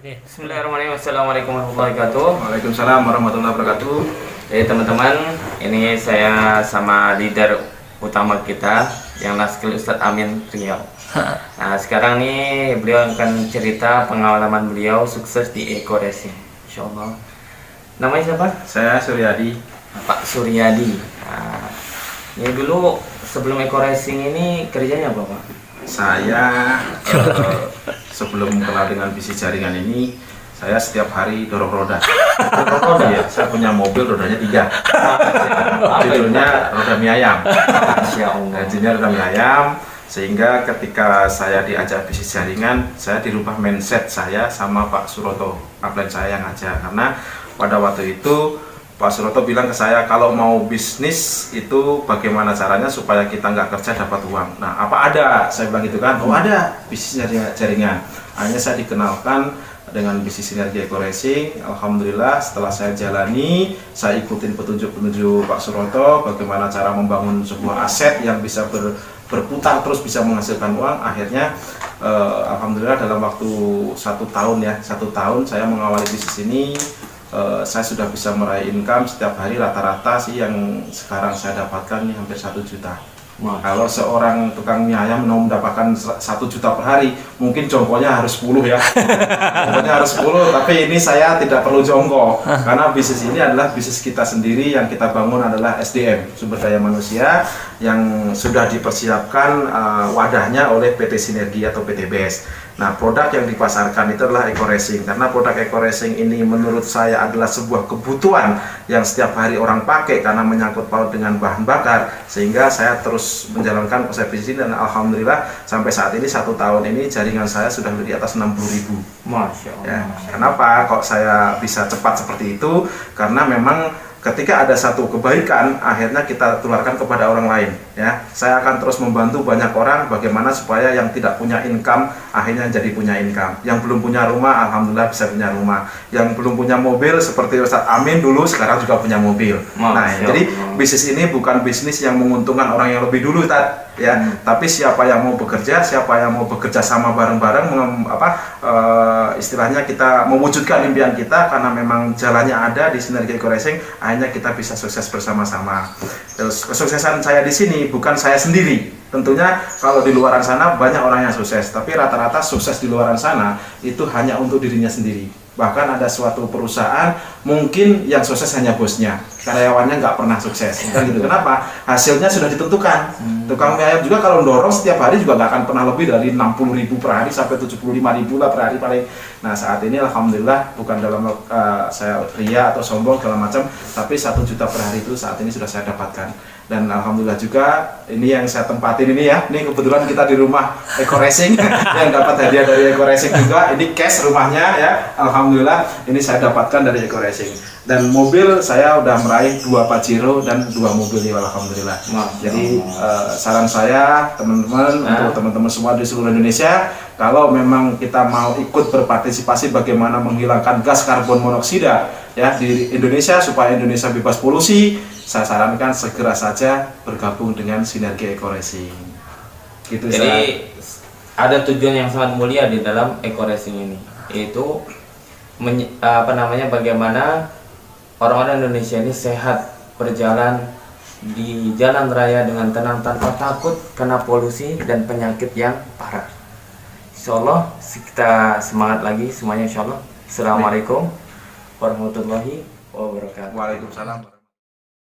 Oke. Bismillahirrahmanirrahim. Assalamualaikum warahmatullahi wabarakatuh. Waalaikumsalam warahmatullahi wabarakatuh. Teman-teman, ini saya sama leader utama kita yang Laskil Ustadz Amin Riau. Nah, sekarang nih beliau akan cerita pengalaman beliau sukses di Eko Racing. Insyaallah. Namanya siapa? Saya Suryadi. Pak Suryadi. Nah, ini dulu sebelum Eko Racing ini kerjanya apa, Pak? Saya sebelum kenal dengan bisnis jaringan ini, saya setiap hari dorong roda. Dorong roda? Iya, saya punya mobil rodanya 3. Judulnya roda mie ayam. Masya Allah. Judulnya roda mie ayam. Sehingga ketika saya diajak bisnis jaringan, saya dirubah mindset saya sama Pak Suroto, upline saya yang ngajak. Karena pada waktu itu Pak Suroto bilang ke saya, kalau mau bisnis itu bagaimana caranya supaya kita nggak kerja dapat uang. Nah, apa ada? Saya bilang gitu kan, oh ada bisnis jaringan. Akhirnya saya dikenalkan dengan bisnis sinergi Eko Racing. Alhamdulillah setelah saya jalani, saya ikutin petunjuk-petunjuk Pak Suroto, bagaimana cara membangun sebuah aset yang bisa berputar terus bisa menghasilkan uang. Akhirnya Alhamdulillah dalam waktu 1 tahun saya mengawali bisnis ini. Saya sudah bisa meraih income setiap hari rata-rata sih yang sekarang saya dapatkan nih hampir 1 juta. Kalau seorang tukang mie ayam mau mendapatkan 1 juta per hari, mungkin jongkoknya harus 10 ya. Jongkoknya harus 10, tapi ini saya tidak perlu jongkok. Karena bisnis ini adalah bisnis kita sendiri, yang kita bangun adalah SDM, sumber daya manusia, yang sudah dipersiapkan wadahnya oleh PT Sinergi atau PT BES. Nah, produk yang dipasarkan itu adalah Eko Racing. Karena produk Eko Racing ini menurut saya adalah sebuah kebutuhan yang setiap hari orang pakai karena menyangkut paut dengan bahan bakar, sehingga saya terus menjalankan konsep bisnis ini, dan alhamdulillah sampai saat ini 1 tahun ini jaringan saya sudah di atas 60.000. Masya Allah. Ya, kenapa kok saya bisa cepat seperti itu? Karena memang ketika ada satu kebaikan, akhirnya kita tularkan kepada orang lain. Ya, saya akan terus membantu banyak orang bagaimana supaya yang tidak punya income akhirnya jadi punya income. Yang belum punya rumah, alhamdulillah bisa punya rumah. Yang belum punya mobil seperti Ustadz Amin dulu, sekarang juga punya mobil. Nah, jadi bisnis ini bukan bisnis yang menguntungkan orang yang lebih dulu, ya. Tapi siapa yang mau bekerja, siapa yang mau bekerja sama bareng-bareng, istilahnya kita mewujudkan impian kita, karena memang jalannya ada di Sinergi Eko Racing, akhirnya kita bisa sukses bersama-sama. Terus kesuksesan saya di sini bukan saya sendiri. Tentunya kalau di luaran sana banyak orang yang sukses, tapi rata-rata sukses di luaran sana itu hanya untuk dirinya sendiri. Bahkan ada suatu perusahaan mungkin yang sukses hanya bosnya, karyawannya nggak pernah sukses. Dan gitu. Kenapa? Hasilnya sudah ditentukan. Tukang mie ayam juga kalau dorong setiap hari juga nggak akan pernah lebih dari 60.000 per hari sampai 75.000 lah per hari paling. Nah, saat ini alhamdulillah bukan dalam saya ria atau sombong segala macam, tapi 1 juta per hari itu saat ini sudah saya dapatkan. Dan alhamdulillah juga ini yang saya tempatin ini ya, ini kebetulan kita di rumah Eko Racing yang dapat hadiah dari Eko Racing juga. Ini cash rumahnya ya, alhamdulillah ini saya dapatkan dari Eko Racing. Dan mobil saya udah meraih 2 Pajero dan 2 mobil ini, alhamdulillah. Jadi saran saya teman-teman, untuk teman-teman semua di seluruh Indonesia, kalau memang kita mau ikut berpartisipasi bagaimana menghilangkan gas karbon monoksida ya di Indonesia supaya Indonesia bebas polusi, saya sarankan segera saja bergabung dengan Sinergi Eko Racing. Gitu. Jadi ada tujuan yang sangat mulia di dalam Eko Racing ini, yaitu bagaimana orang-orang Indonesia ini sehat, berjalan di jalan raya dengan tenang tanpa takut kena polusi dan penyakit yang parah. Insyaallah kita semangat lagi semuanya, insyaallah. Assalamualaikum warahmatullahi wabarakatuh. Waalaikumsalam.